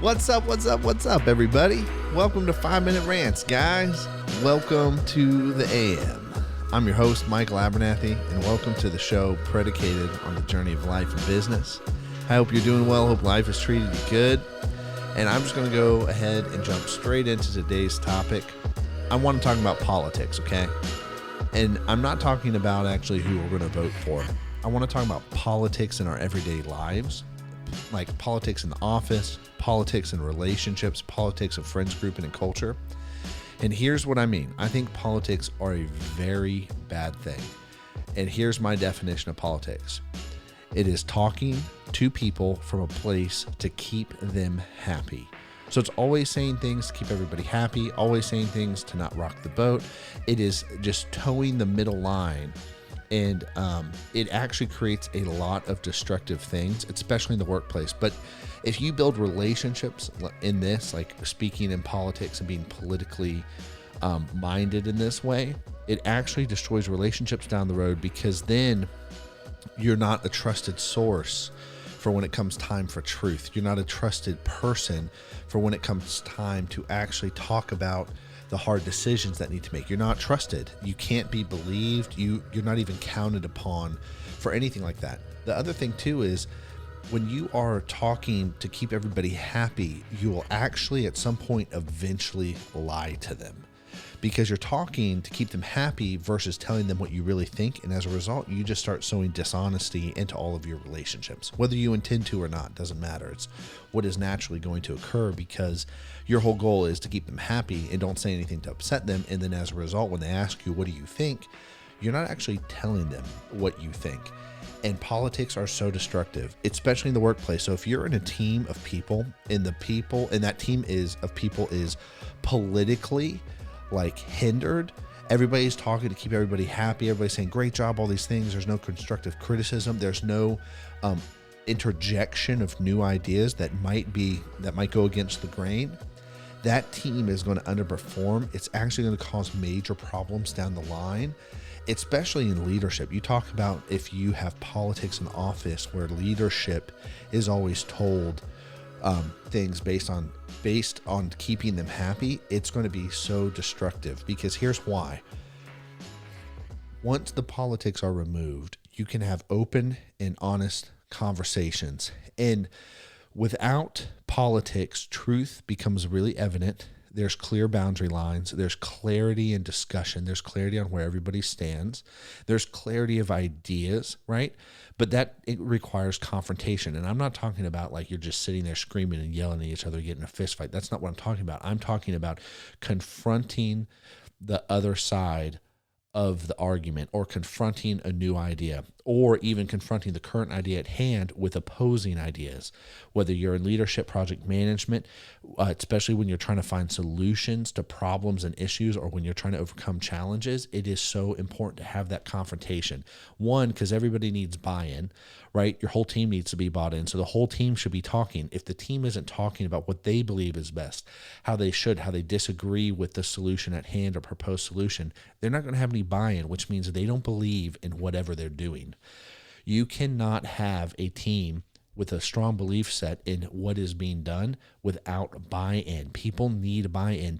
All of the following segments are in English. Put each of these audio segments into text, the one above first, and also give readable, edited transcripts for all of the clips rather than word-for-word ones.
What's up, everybody? Welcome to 5-Minute Rants, guys. Welcome to the AM. I'm your host, Michael Abernathy, and welcome to the show predicated on the journey of life and business. I hope you're doing well. Hope life has treated you good. And I'm just going to go ahead and jump straight into today's topic. I want to talk about politics, okay? And I'm not talking about actually who we're going to vote for. I want to talk about politics in our everyday lives, like politics in the office, politics in relationships, politics of friends grouping and culture. And here's what I mean. I think politics are a very bad thing. And here's my definition of politics. It is talking to people from a place to keep them happy. So it's always saying things to keep everybody happy, always saying things to not rock the boat. It is just towing the middle line. And it actually creates a lot of destructive things, especially in the workplace. But if you build relationships in this, like speaking in politics and being politically minded in this way, it actually destroys relationships down the road, because then you're not a trusted source for when it comes time for truth. You're not a trusted person for when it comes time to actually talk about the hard decisions that need to make. You're not trusted. You can't be believed. You're not even counted upon for anything like that. The other thing too is when you are talking to keep everybody happy, you will actually at some point eventually lie to them, because you're talking to keep them happy versus telling them what you really think. And as a result, you just start sowing dishonesty into all of your relationships. Whether you intend to or not, doesn't matter. It's what is naturally going to occur, because your whole goal is to keep them happy and don't say anything to upset them. And then as a result, when they ask you, what do you think? You're not actually telling them what you think. And politics are so destructive, especially in the workplace. So if you're in a team of people and that team is politically like hindered, everybody's talking to keep everybody happy, everybody's saying great job, all these things, there's no constructive criticism, there's no interjection of new ideas that might go against the grain, that team is going to underperform. It's actually going to cause major problems down the line, especially in leadership. You talk about if you have politics in the office where leadership is always told things based on keeping them happy, it's going to be so destructive. Because here's why. Once the politics are removed, you can have open and honest conversations. And without politics, truth becomes really evident. There's clear boundary lines. There's clarity in discussion. There's clarity on where everybody stands. There's clarity of ideas, right? But it requires confrontation. And I'm not talking about like you're just sitting there screaming and yelling at each other, getting a fist fight. That's not what I'm talking about. I'm talking about confronting the other side of the argument, or confronting a new idea, or even confronting the current idea at hand with opposing ideas. Whether you're in leadership, project management, especially when you're trying to find solutions to problems and issues, or when you're trying to overcome challenges, it is so important to have that confrontation. One, because everybody needs buy-in, right? Your whole team needs to be bought in. So the whole team should be talking. If the team isn't talking about what they believe is best, how they disagree with the solution at hand or proposed solution, they're not going to have any buy-in, which means they don't believe in whatever they're doing. You cannot have a team with a strong belief set in what is being done without buy-in. People need buy-in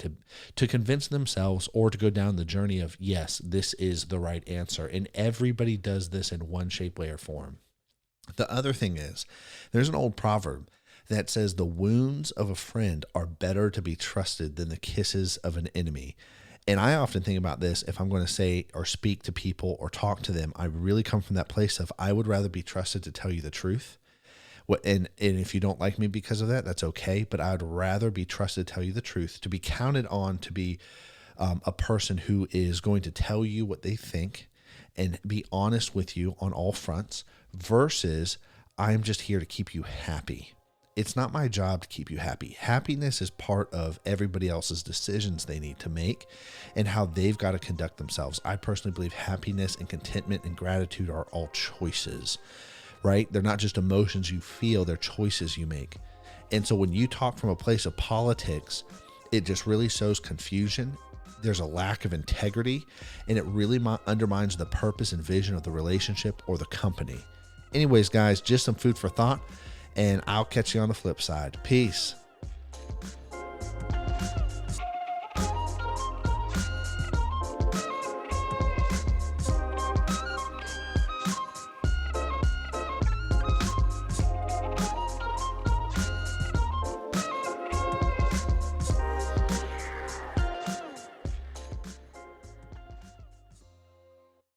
to convince themselves, or to go down the journey of, yes, this is the right answer. And everybody does this in one shape, way, or form. The other thing is, there's an old proverb that says the wounds of a friend are better to be trusted than the kisses of an enemy. And I often think about this. If I'm going to say or speak to people or talk to them, I really come from that place of, I would rather be trusted to tell you the truth. And if you don't like me because of that, that's okay. But I would rather be trusted to tell you the truth, to be counted on to be a person who is going to tell you what they think and be honest with you on all fronts, versus I'm just here to keep you happy. It's not my job to keep you happy. Happiness is part of everybody else's decisions they need to make and how they've got to conduct themselves. I personally believe happiness and contentment and gratitude are all choices, right? They're not just emotions you feel, they're choices you make. And so when you talk from a place of politics, it just really sows confusion. There's a lack of integrity, and it really undermines the purpose and vision of the relationship or the company. Anyways, guys, just some food for thought. And I'll catch you on the flip side. Peace.